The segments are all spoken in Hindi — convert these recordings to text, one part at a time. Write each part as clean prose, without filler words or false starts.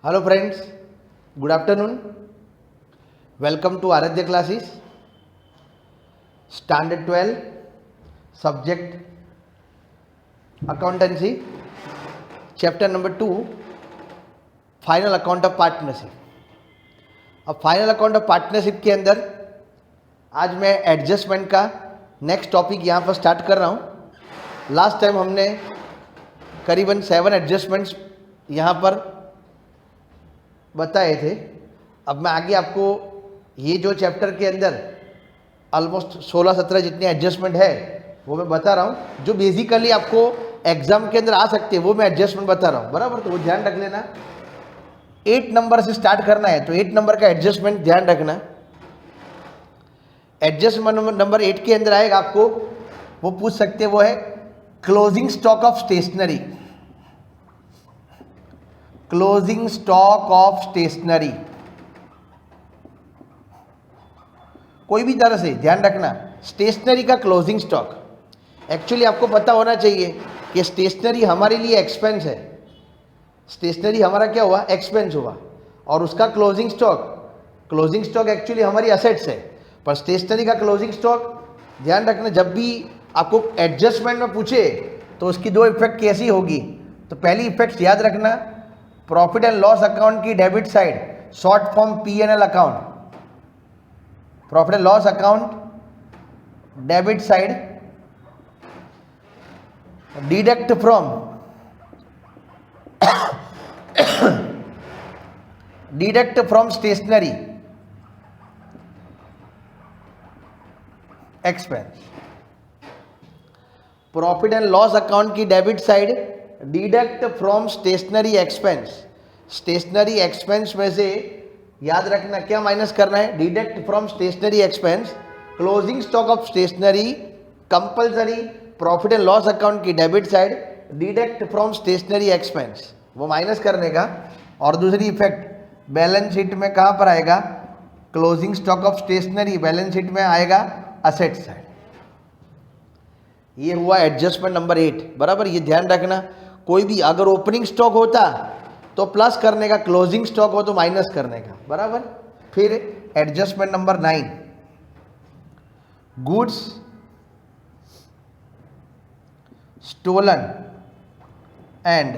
Hello friends, good afternoon. Welcome to Aradhya classes. Standard 12, subject accountancy, chapter number 2, final account of partnership. अब फाइनल अकाउंट ऑफ पार्टनरशिप के अंदर आज मैं एडजस्टमेंट का नेक्स्ट टॉपिक यहाँ पर स्टार्ट कर रहा हूँ. लास्ट टाइम हमने करीबन 7 एडजस्टमेंट्स यहाँ पर बताए थे. अब मैं आगे आपको ये जो चैप्टर के अंदर ऑलमोस्ट 16-17 जितने एडजस्टमेंट है वो मैं बता रहा हूँ. जो बेसिकली आपको एग्जाम के अंदर आ सकते हैं वो मैं एडजस्टमेंट बता रहा हूँ, बराबर. तो वो ध्यान रख लेना. 8 नंबर से स्टार्ट करना है तो 8 नंबर का एडजस्टमेंट ध्यान रखना. एडजस्टमेंट नंबर 8 के अंदर आएगा आपको, वो पूछ सकते हैं, वो है closing stock of stationery. Closing stock of stationery कोई भी तरह से ध्यान रखना. स्टेशनरी का क्लोजिंग स्टॉक, एक्चुअली आपको पता होना चाहिए कि स्टेशनरी हमारे लिए एक्सपेंस है. स्टेशनरी हमारा क्या हुआ, एक्सपेंस हुआ. और उसका क्लोजिंग स्टॉक एक्चुअली हमारी असेट्स है. पर स्टेशनरी का क्लोजिंग स्टॉक ध्यान रखना, जब भी आपको एडजस्टमेंट में पूछे तो उसकी 2 इफेक्ट कैसी होगी. तो पहली इफेक्ट याद रखना, प्रॉफिट एंड लॉस अकाउंट की debit side, short form P&L account, profit and loss account debit side, deduct from stationery expense. Profit and loss account की debit side, deduct from stationery expense. Stationery expense में से याद रखना क्या माइनस करना है, deduct from stationery expense. Closing stock of stationery compulsory, profit and loss account की debit side, deduct from stationery expense, वो माइनस करने का. और दूसरी इफेक्ट बैलेंस शीट में कहाँ पर आएगा, closing stock of stationery balance sheet में आएगा असेट साइड. ये हुआ एडजस्टमेंट नंबर 8, बराबर. ये ध्यान रखना, कोई भी अगर ओपनिंग स्टॉक होता तो प्लस करने का, क्लोजिंग स्टॉक हो तो माइनस करने का, बराबर. फिर adjustment number 9, goods stolen and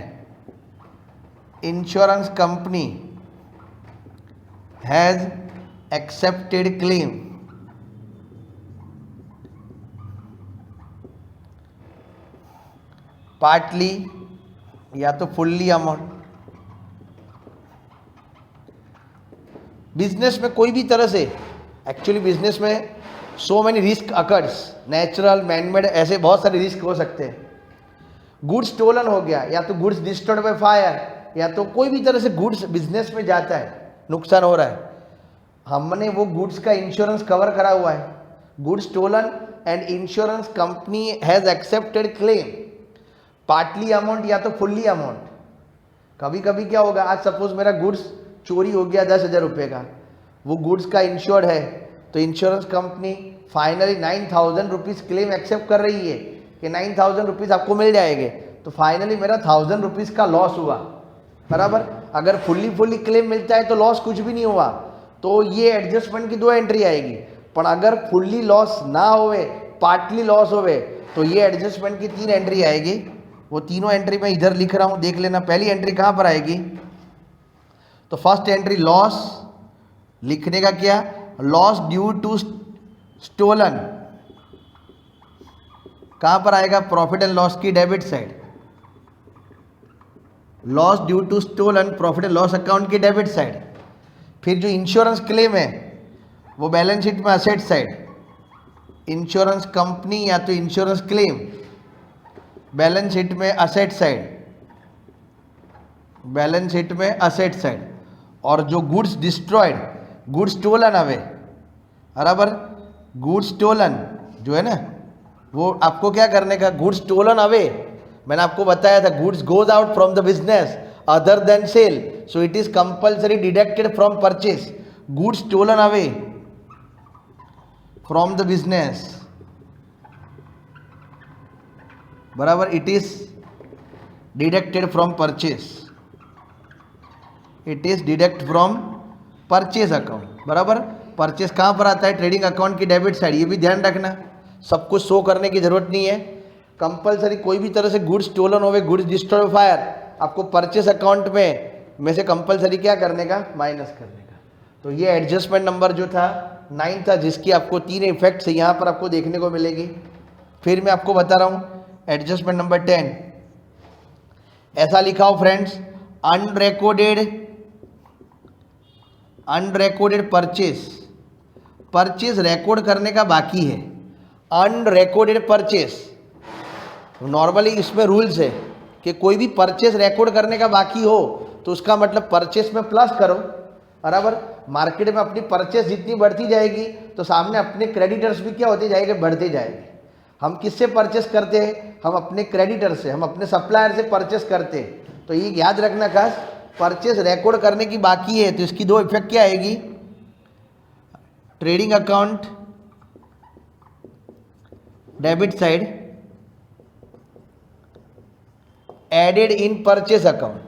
insurance company has accepted claim. Partly या तो फुल्ली अमाउंट. बिजनेस में कोई भी तरह से, एक्चुअली बिजनेस में so many risk occurs, natural manmade, ऐसे बहुत सारे रिस्क हो सकते हैं. गुड्स स्टोलन हो गया, या तो गुड्स डिस्ट्रॉयड बाय फायर, या तो कोई भी तरह से गुड्स बिजनेस में जाता है, नुकसान हो रहा है, हमने वो गुड्स का इंश्योरेंस कवर करा हुआ है. Goods stolen and insurance company has accepted claim, partly amount या तो फुल्ली अमाउंट. कभी कभी क्या होगा, आज सपोज मेरा गुड्स चोरी हो गया 10,000 रुपये का, वो गुड्स का इंश्योर्ड है, तो insurance company finally 9,000 rupees claim accept कर रही है कि 9,000 रुपीज़ आपको मिल जाएंगे. तो फाइनली मेरा 1,000 रुपीज़ का लॉस हुआ, बराबर. अगर फुल्ली क्लेम मिलता है तो लॉस कुछ भी नहीं हुआ, तो ये एडजस्टमेंट की 2 एंट्री आएगी. पर अगर फुल्ली लॉस ना होवे, पार्टली लॉस होवे, तो ये एडजस्टमेंट की 3 एंट्री आएगी. वो तीनों एंट्री मैं इधर लिख रहा हूँ, देख लेना. पहली एंट्री कहाँ पर आएगी, तो फर्स्ट एंट्री लॉस लिखने का क्या, लॉस ड्यू टू स्टोलन, कहाँ पर आएगा, प्रॉफिट एंड लॉस की debit side. Loss due to stolen, profit and loss account की डेबिट साइड. फिर जो इंश्योरेंस क्लेम है वो बैलेंस शीट में असेट साइड. इंश्योरेंस कंपनी या तो इंश्योरेंस क्लेम बैलेंस शीट में असेट साइड, बैलेंस शीट में असेट साइड. और जो goods destroyed, goods stolen away, बराबर. गुड्स स्टोलन जो है ना, वो आपको क्या करने का, गुड्स स्टोलन अवे, मैंने आपको बताया था, goods goes out from the business other than sale, so it is compulsory deducted from purchase. Goods stolen away from the business, बराबर, it is deducted from purchase. It is deduct from purchase account. बराबर, परचेज कहाँ पर आता है? ट्रेडिंग अकाउंट की डेबिट साइड। ये भी ध्यान रखना, सब कुछ शो करने की जरूरत नहीं है। कंपलसरी कोई भी तरह से गुड्स स्टोलन हो गए, गुड्स डिस्ट्रॉय फायर, आपको परचेस अकाउंट में से कंपलसरी क्या करने का? माइनस करने का। तो ये एडजस्टमेंट नंबर जो था 9 था, जिसकी आपको 3 इफेक्ट्स यहाँ पर आपको देखने को मिलेगी। फिर मैं आपको बता रहा हूँ एडजस्टमेंट नंबर 10 ऐसा लिखा हो फ्रेंड्स, अनरिकॉर्डेड परचेज रिकॉर्ड करने का बाकी है। अनरिकॉर्डेड परचेज, नॉर्मली इसमें रूल्स है कि कोई भी परचेज रिकॉर्ड करने का बाकी हो तो उसका मतलब परचेस में प्लस करो। बराबर, मार्केट में अपनी परचेस जितनी बढ़ती जाएगी तो सामने अपने क्रेडिटर्स भी क्या होते जाएंगे? बढ़ते जाएंगे। हम किससे परचेस करते हैं? हम अपने क्रेडिटर से, हम अपने सप्लायर से परचेस करते हैं। तो ये याद रखना खास, परचेस रिकॉर्ड करने की बाकी है तो इसकी 2 इफेक्ट क्या आएगी? Trading account debit side added in purchase account,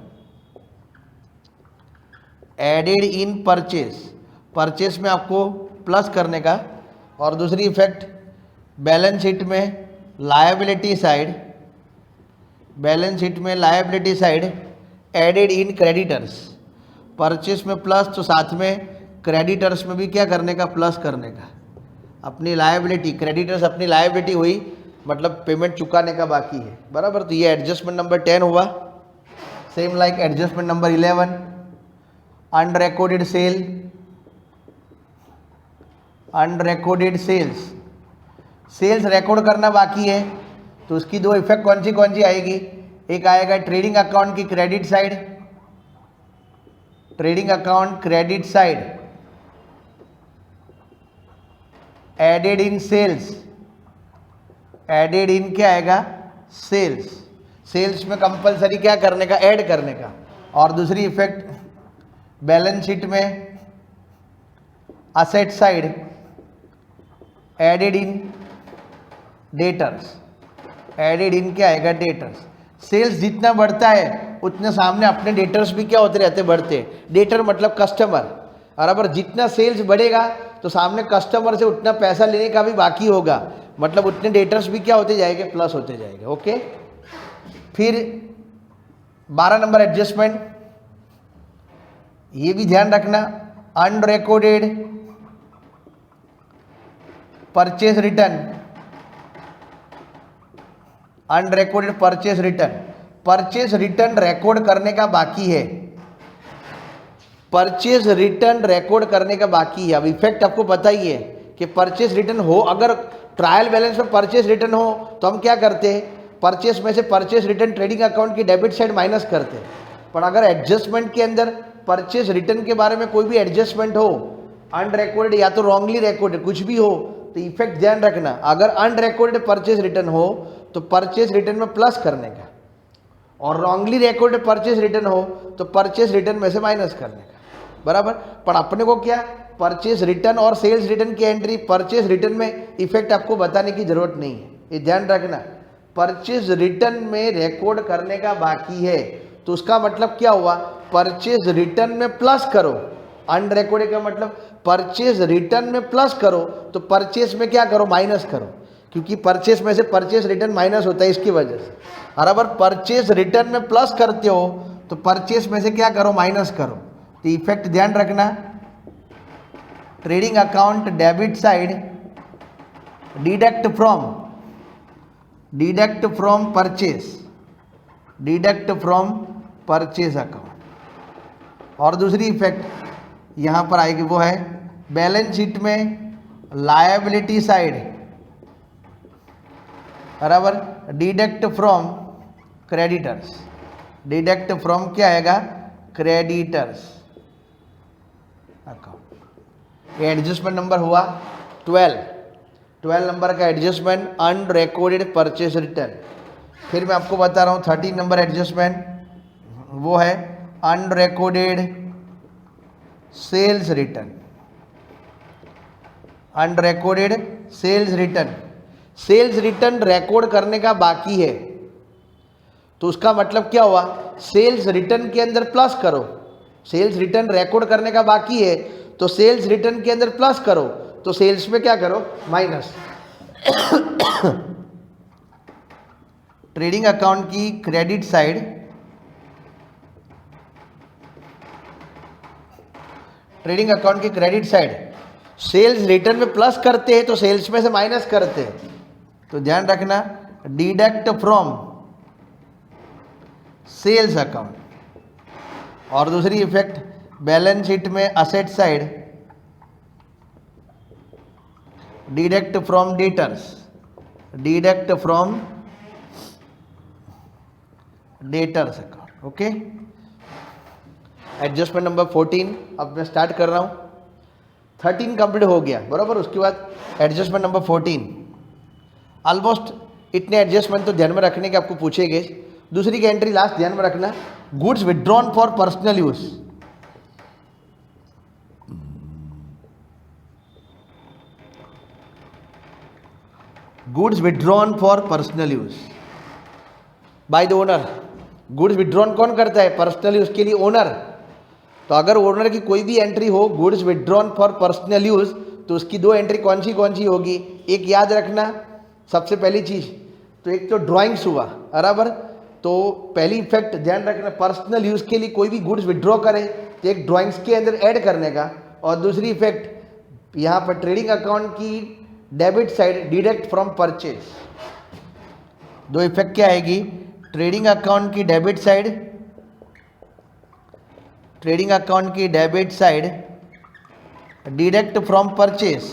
added in purchase में आपको प्लस करने का। और दूसरी इफेक्ट बैलेंस शीट में liability side added in creditors. Purchase में प्लस तो साथ में क्रेडिटर्स में भी क्या करने का? प्लस करने का। अपनी लायबिलिटी, क्रेडिटर्स अपनी लायबिलिटी हुई, मतलब पेमेंट चुकाने का बाकी है। बराबर, तो ये एडजस्टमेंट नंबर 10 हुआ। Same like adjustment number 11 unrecorded sales record करना बाकी है तो उसकी 2 इफेक्ट कौन सी आएगी? एक आएगा ट्रेडिंग अकाउंट की credit side, trading account credit side added in sales, added in क्या आएगा? सेल्स में कंपलसरी क्या करने का? ऐड करने का। और दूसरी इफेक्ट बैलेंस शीट में asset side added in debtors, added in क्या आएगा? डेटर्स। सेल्स जितना बढ़ता है उतने सामने अपने डेटर्स भी क्या होते रहते? बढ़ते। डेटर मतलब कस्टमर। बराबर, जितना सेल्स बढ़ेगा तो सामने कस्टमर से उतना पैसा लेने का भी बाकी होगा, मतलब उतने डेटर्स भी क्या होते जाएंगे? प्लस होते जाएंगे। ओके, फिर 12 नंबर एडजस्टमेंट, ये भी ध्यान रखना, unrecorded purchase return, unrecorded purchase return record करने का बाकी है। परचेज रिटर्न रिकॉर्ड करने का बाकी है। अब इफेक्ट आपको पता ही है कि परचेज रिटर्न हो, अगर ट्रायल बैलेंस में परचेज रिटर्न हो तो हम क्या करते हैं? परचेस में से परचेज रिटर्न ट्रेडिंग अकाउंट की डेबिट साइड माइनस करते हैं। पर अगर एडजस्टमेंट के अंदर परचेज रिटर्न के बारे में कोई भी एडजस्टमेंट हो, अनरिकॉर्डेड या तो रॉन्गली रिकॉर्डेड, कुछ भी हो, तो इफेक्ट ध्यान रखना, अगर अनरिकॉर्डेड परचेज रिटर्न हो तो परचेज रिटर्न में प्लस करने का, और रॉन्गली रिकॉर्डेड परचेज रिटर्न हो तो परचेज रिटर्न में से माइनस करने का। बराबर, पर अपने को क्या, परचेज रिटर्न और सेल्स रिटर्न की एंट्री परचेज रिटर्न में इफेक्ट आपको बताने की जरूरत नहीं है, ये ध्यान रखना। परचेज रिटर्न में रिकॉर्ड करने का बाकी है तो उसका मतलब क्या हुआ? परचेज रिटर्न में प्लस करो। अनरिकॉर्डेड का मतलब परचेज रिटर्न में प्लस करो तो परचेज में क्या करो? माइनस करो, क्योंकि परचेज में से परचेज रिटर्न माइनस होता है, इसकी वजह से। बराबर, परचेज रिटर्न में प्लस करते हो तो परचेज में से क्या करो? माइनस करो। तो इफेक्ट ध्यान रखना, trading account debit side deduct from purchase account. और दूसरी इफेक्ट यहाँ पर आएगी, वो है बैलेंस शीट में लायबिलिटी साइड, बराबर, deduct from creditors. Deduct from क्या आएगा? Creditors account. ये एडजस्टमेंट नंबर हुआ 12 नंबर का एडजस्टमेंट, अनरिकॉर्डेड परचेज रिटर्न। फिर मैं आपको बता रहा हूँ 13 नंबर एडजस्टमेंट, वो है unrecorded sales return. Unrecorded sales return record करने का बाकी है तो उसका मतलब क्या हुआ? सेल्स रिटर्न के अंदर प्लस करो, सेल्स रिटर्न रिकॉर्ड करने का बाकी है तो सेल्स रिटर्न के अंदर प्लस करो, तो सेल्स में क्या करो माइनस। ट्रेडिंग अकाउंट की क्रेडिट साइड, ट्रेडिंग अकाउंट की क्रेडिट साइड सेल्स रिटर्न में प्लस करते हैं तो सेल्स में से माइनस करते हैं, तो ध्यान रखना डिडक्ट फ्रॉम सेल्स अकाउंट। और दूसरी इफेक्ट बैलेंस शीट में asset side deduct from debtors, deduct from debtors account. Okay, adjustment number 14 अब मैं स्टार्ट कर रहा हूं। 13 कंप्लीट हो गया बराबर, उसके बाद एडजस्टमेंट नंबर 14। ऑलमोस्ट इतने एडजस्टमेंट तो ध्यान में रखने के आपको पूछेंगे। दूसरी की एंट्री लास्ट ध्यान में रखना, goods withdrawn for personal use. Goods withdrawn for personal use by the owner. Goods withdrawn कौन करता है? पर्सनल यूज के लिए ओनर। तो अगर ओनर की कोई भी एंट्री हो goods withdrawn for personal use, तो उसकी दो एंट्री कौन सी होगी? एक याद रखना, सबसे पहली चीज तो एक तो ड्राइंग्स हुआ बराबर, तो पहली इफेक्ट ध्यान रखना पर्सनल यूज के लिए कोई भी गुड्स विड्रॉ करे तो एक ड्राइंग्स के अंदर ऐड करने का, और दूसरी इफेक्ट यहाँ पर ट्रेडिंग अकाउंट की debit side deduct from purchase. दो इफेक्ट क्या आएगी? ट्रेडिंग अकाउंट की डेबिट साइड, ट्रेडिंग अकाउंट की debit side deduct from purchase,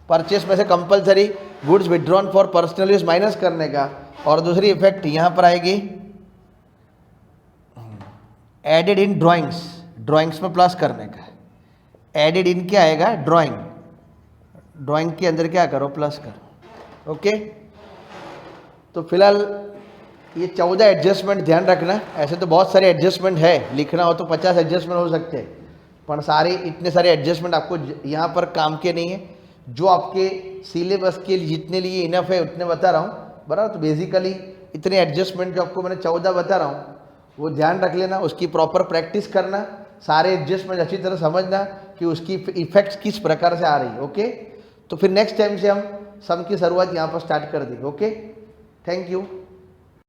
purchase में से compulsory goods withdrawn for personal use minus करने का, और दूसरी इफेक्ट यहां पर आएगी एडेड इन ड्राइंग्स, ड्राइंग्स में प्लस करने का। एडेड इन क्या आएगा? ड्राइंग, ड्राइंग के अंदर क्या करो? प्लस करो। ओके, तो फिलहाल ये 14 एडजस्टमेंट ध्यान रखना। ऐसे तो बहुत सारे एडजस्टमेंट है, लिखना हो तो 50 एडजस्टमेंट हो सकते हैं, पर सारे इतने सारे एडजस्टमेंट आपको यहाँ पर काम के नहीं है। जो आपके सिलेबस के लिए जितने लिए इनफ है उतने बता रहा हूँ बराबर। तो बेसिकली इतने एडजस्टमेंट जो आपको मैंने 14 बता रहा हूँ वो ध्यान रख लेना, उसकी प्रॉपर प्रैक्टिस करना, सारे एडजस्टमेंट अच्छी तरह समझना कि उसकी इफेक्ट्स किस प्रकार से आ रही है। ओके, तो फिर नेक्स्ट टाइम से हम सम की शुरुआत यहाँ पर स्टार्ट कर देंगे। Okay, thank you.